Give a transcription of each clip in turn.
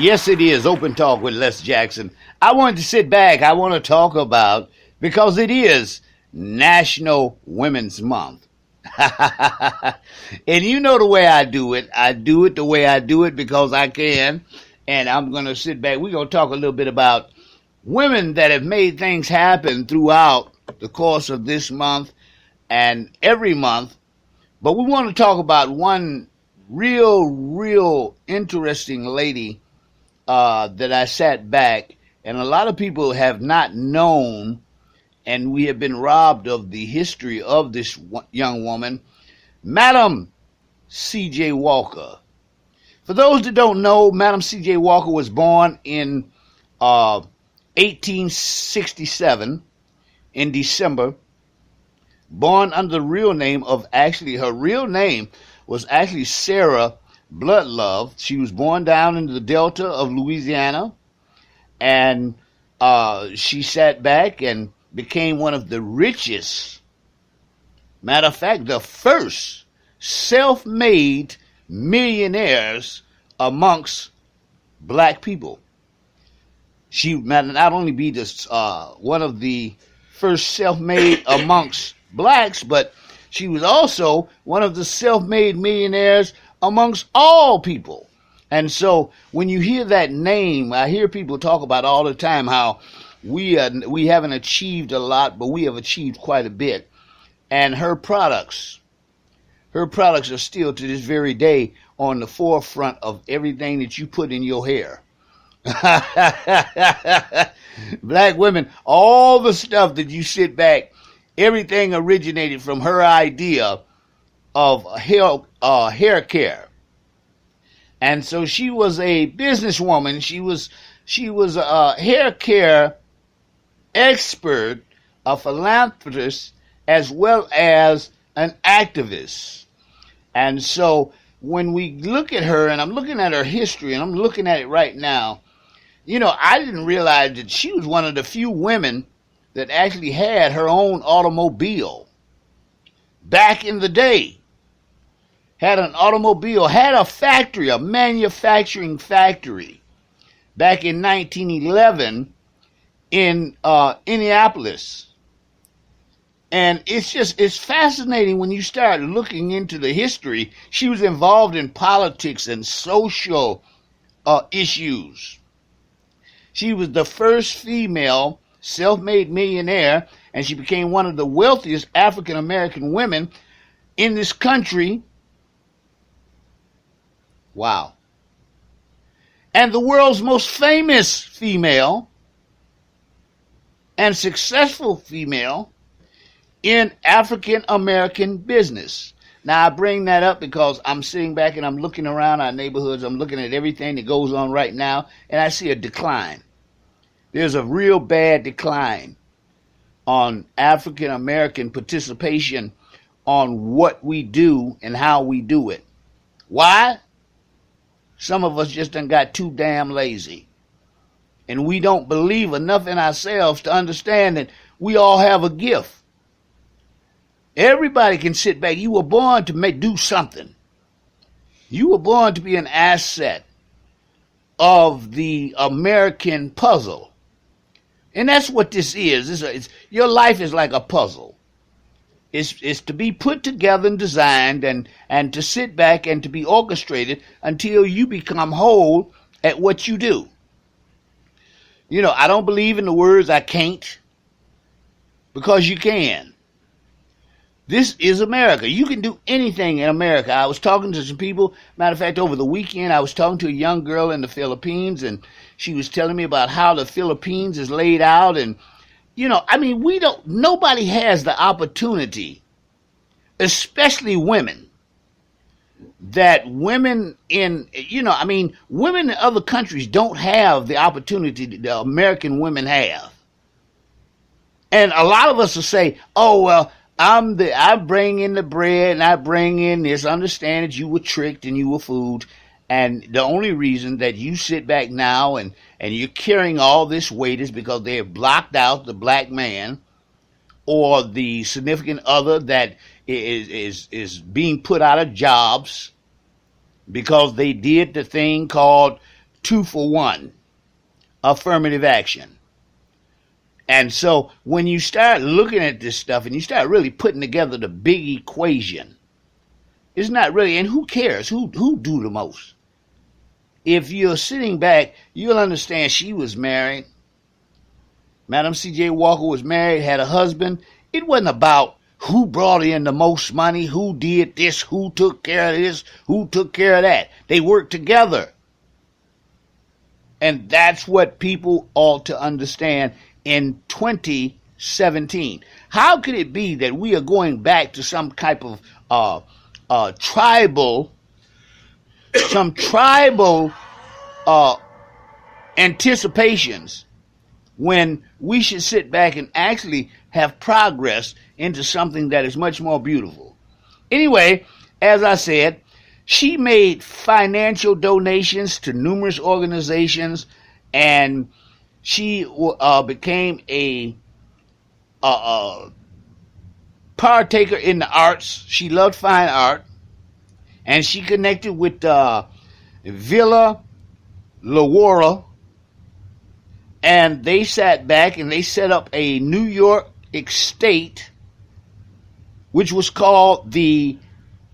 Yes, it is Open Talk with Les Jackson. I wanted to sit back. I want to talk about, because it is National Women's Month. And you know the way I do it. I do it the way I do it because I can. And I'm going to sit back. We're going to talk a little bit about women that have made things happen throughout the course of this month and every month. But we want to talk about one real interesting lady that I sat back, and a lot of people have not known, and we have been robbed of the history of this young woman, Madam C.J. Walker. For those that don't know, Madam C.J. Walker was born in 1867 in December, born under the real name of, her real name was actually Sarah Bloodlove. She was born down in the Delta of Louisiana, and she sat back and became one of the richest, matter of fact, the first self-made millionaires amongst black people. She might not only be one of the first self-made amongst blacks, but she was also one of the self-made millionaires amongst all people. And so when you hear that name, I hear people talk about all the time how we haven't achieved a lot, but we have achieved quite a bit. And her products are still to this very day on the forefront of everything that you put in your hair. Black women, all the stuff that you sit back, everything originated from her idea of hair care. And so she was a businesswoman. She was a hair care expert, a philanthropist, as well as an activist. And so when we look at her, and I'm looking at her history, and I'm looking at it right now, I didn't realize that she was one of the few women that actually had her own automobile back in the day. Had an automobile, had a factory, a manufacturing factory back in 1911 in Indianapolis. And it's fascinating when you start looking into the history. She was involved in politics and social issues. She was the first female self-made millionaire, and she became one of the wealthiest African-American women in this country. Wow. And the world's most famous female and successful female in African American business. Now, I bring that up because I'm sitting back and I'm looking around our neighborhoods. I'm looking at everything that goes on right now, and I see a decline. There's a real bad decline on African American participation on what we do and how we do it. Why? Some of us just done got too damn lazy. And we don't believe enough in ourselves to understand that we all have a gift. Everybody can sit back. You were born to do something. You were born to be an asset of the American puzzle. And that's what this is. Your life is like a puzzle. It's to be put together and designed and to sit back and to be orchestrated until you become whole at what you do. I don't believe in the words I can't, because you can. This is America. You can do anything in America. I was talking to some people. Matter of fact, over the weekend, I was talking to a young girl in the Philippines, and she was telling me about how the Philippines is laid out. And, nobody has the opportunity, especially women, that women in women in other countries don't have the opportunity that the American women have. And a lot of us will say, oh, well, I bring in the bread and I bring in this. Understand that you were tricked and you were fooled. And the only reason that you sit back now and you're carrying all this weight is because they have blocked out the black man or the significant other that is being put out of jobs because they did the thing called 2-for-1 affirmative action. And so when you start looking at this stuff and you start really putting together the big equation, it's not really, and who cares? Who do the most? If you're sitting back, you'll understand she was married. Madam C.J. Walker was married, had a husband. It wasn't about who brought in the most money, who did this, who took care of this, who took care of that. They worked together. And that's what people ought to understand in 2017. How could it be that we are going back to some type of tribal anticipations when we should sit back and actually have progress into something that is much more beautiful? Anyway, as I said, she made financial donations to numerous organizations, and she became a partaker in the arts. She loved fine art, and she connected with Villa Lawara, and they sat back and they set up a New York estate, which was called the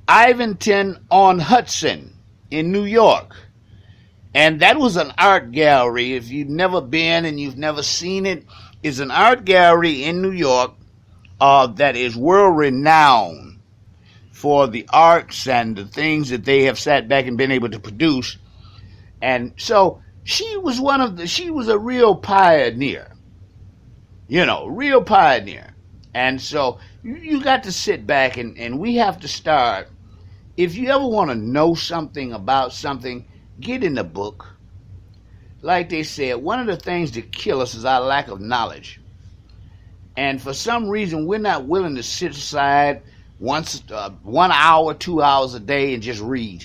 Ivanton-on-Hudson in New York. And that was an art gallery. If you've never been and you've never seen it, it's an art gallery in New York that is world-renowned for the arts and the things that they have sat back and been able to produce. And so she was she was a real pioneer. Real pioneer. And so you got to sit back and we have to start. If you ever want to know something about something, get in the book. Like they said, one of the things that kill us is our lack of knowledge. And for some reason, we're not willing to sit aside 1 hour, 2 hours a day and just read.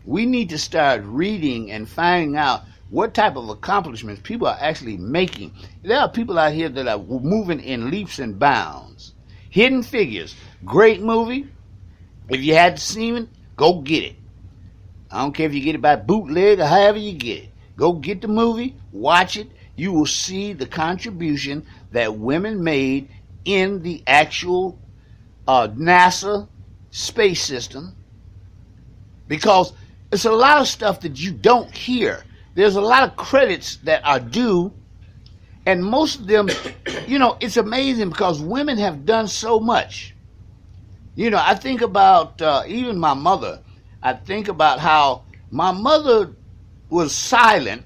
We need to start reading and finding out what type of accomplishments people are actually making. There are people out here that are moving in leaps and bounds. Hidden Figures, great movie. If you hadn't seen it, go get it. I don't care if you get it by bootleg or however you get it. Go get the movie, watch it. You will see the contribution that women made in the actual NASA space system. Because it's a lot of stuff that you don't hear. There's a lot of credits that are due, and most of them, it's amazing because women have done so much. I think about even my mother. I think about how my mother was silent,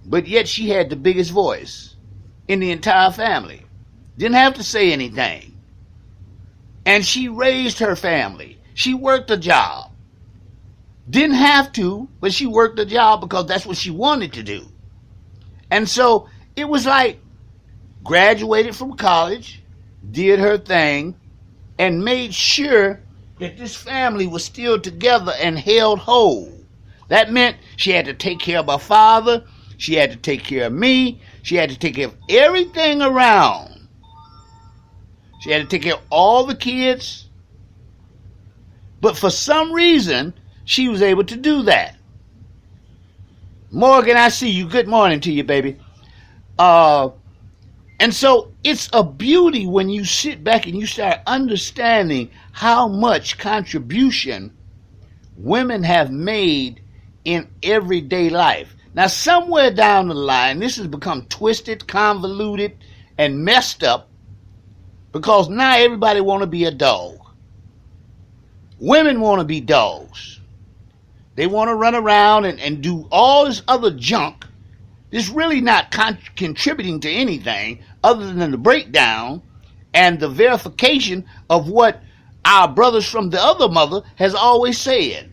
but yet she had the biggest voice in the entire family. Didn't have to say anything. And she raised her family. She worked a job. Didn't have to, but she worked a job because that's what she wanted to do. And so it was like graduated from college, did her thing, and made sure that this family was still together and held whole. That meant she had to take care of her father, she had to take care of me, she had to take care of everything around. She had to take care of all the kids. But for some reason, she was able to do that. Morgan, I see you. Good morning to you, baby. And so it's a beauty when you sit back and you start understanding how much contribution women have made in everyday life. Now, somewhere down the line, this has become twisted, convoluted, and messed up because now everybody want to be a dog. Women want to be dogs. They want to run around and do all this other junk that's really not contributing to anything other than the breakdown and the verification of what our brothers from the other mother has always said.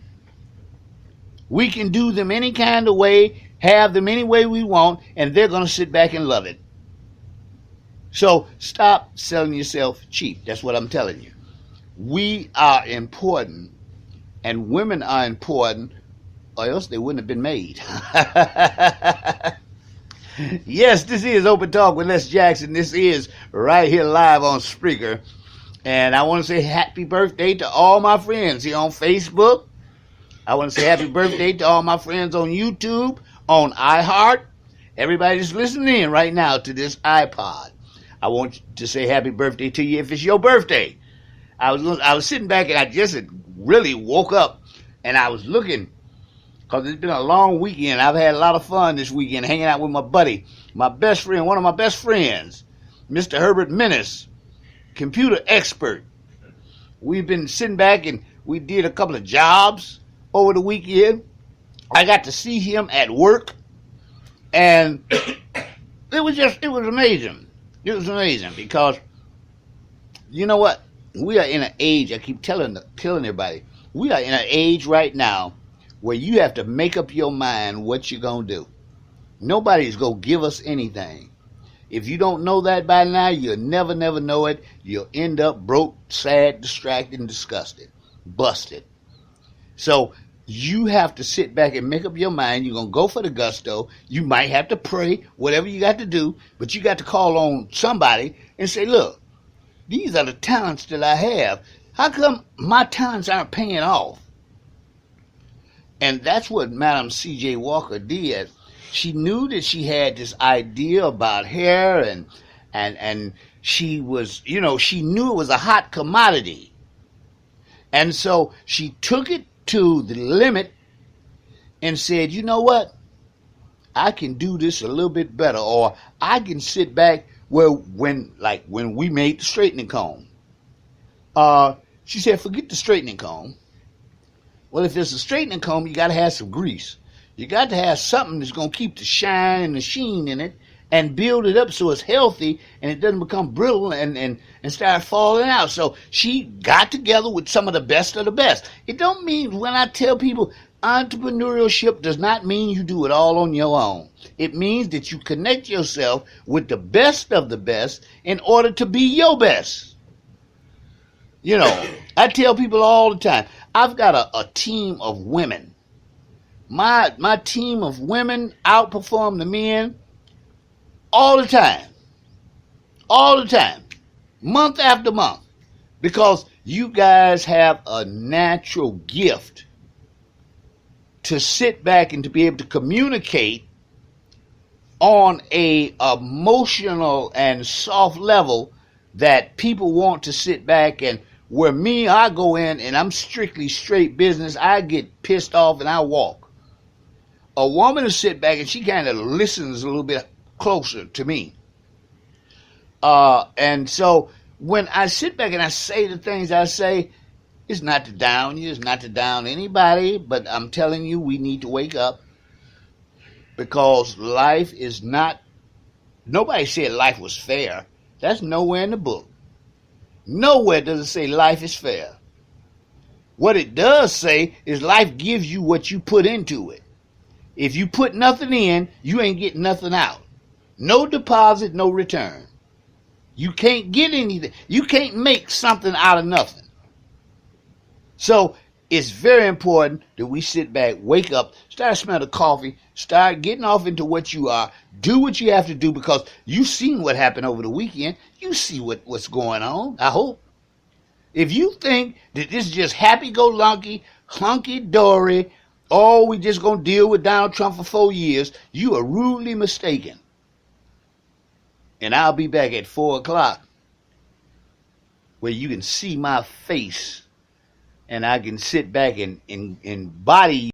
We can do them any kind of way, have them any way we want, and they're going to sit back and love it. So stop selling yourself cheap. That's what I'm telling you. We are important, and women are important, or else they wouldn't have been made. Yes, this is Open Talk with Les Jackson. This is right here live on Spreaker. And I want to say happy birthday to all my friends here on Facebook. I want to say happy birthday to all my friends on YouTube, on iHeart. Everybody that's listening in right now to this iPod, I want to say happy birthday to you if it's your birthday. I was sitting back and I just really woke up and I was looking because it's been a long weekend. I've had a lot of fun this weekend hanging out with my buddy, my best friend, one of my best friends, Mr. Herbert Menace, computer expert. We've been sitting back and we did a couple of jobs over the weekend. I got to see him at work, and it was amazing. It was amazing because, you know what? We are in an age, I keep telling everybody, we are in an age right now where you have to make up your mind what you're going to do. Nobody's going to give us anything. If you don't know that by now, you'll never know it. You'll end up broke, sad, distracted, and disgusted. Busted. So you have to sit back and make up your mind. You're going to go for the gusto. You might have to pray, whatever you got to do, but you got to call on somebody and say, look, these are the talents that I have. How come my talents aren't paying off? And that's what Madam C.J. Walker did. She knew that she had this idea about hair, and she was, she knew it was a hot commodity. And so she took it to the limit and said, you know what? I can do this a little bit better, or I can sit back when we made the straightening comb. She said, forget the straightening comb. Well, if there's a straightening comb, you got to have some grease. You got to have something that's going to keep the shine and the sheen in it and build it up so it's healthy and it doesn't become brittle and start falling out. So she got together with some of the best of the best. It don't mean, when I tell people, entrepreneurship does not mean you do it all on your own. It means that you connect yourself with the best of the best in order to be your best. I tell people all the time, I've got a team of women. My team of women outperform the men all the time. All the time. Month after month. Because you guys have a natural gift to sit back and to be able to communicate on a emotional and soft level that people want to sit back and where me, I go in and I'm strictly straight business. I get pissed off and I walk. A woman will sit back and she kind of listens a little bit closer to me. And so when I sit back and I say the things I say, it's not to down you, it's not to down anybody, but I'm telling you, we need to wake up because life is not, nobody said life was fair. That's nowhere in the book. Nowhere does it say life is fair. What it does say is life gives you what you put into it. If you put nothing in, you ain't getting nothing out. No deposit, no return. You can't get anything. You can't make something out of nothing. So it's very important that we sit back, wake up, start smelling the coffee, start getting off into what you are, do what you have to do because you've seen what happened over the weekend. You see what's going on, I hope. If you think that this is just happy-go-lucky, hunky-dory, oh, we just going to deal with Donald Trump for 4 years, you are rudely mistaken. And I'll be back at 4 o'clock where you can see my face and I can sit back and body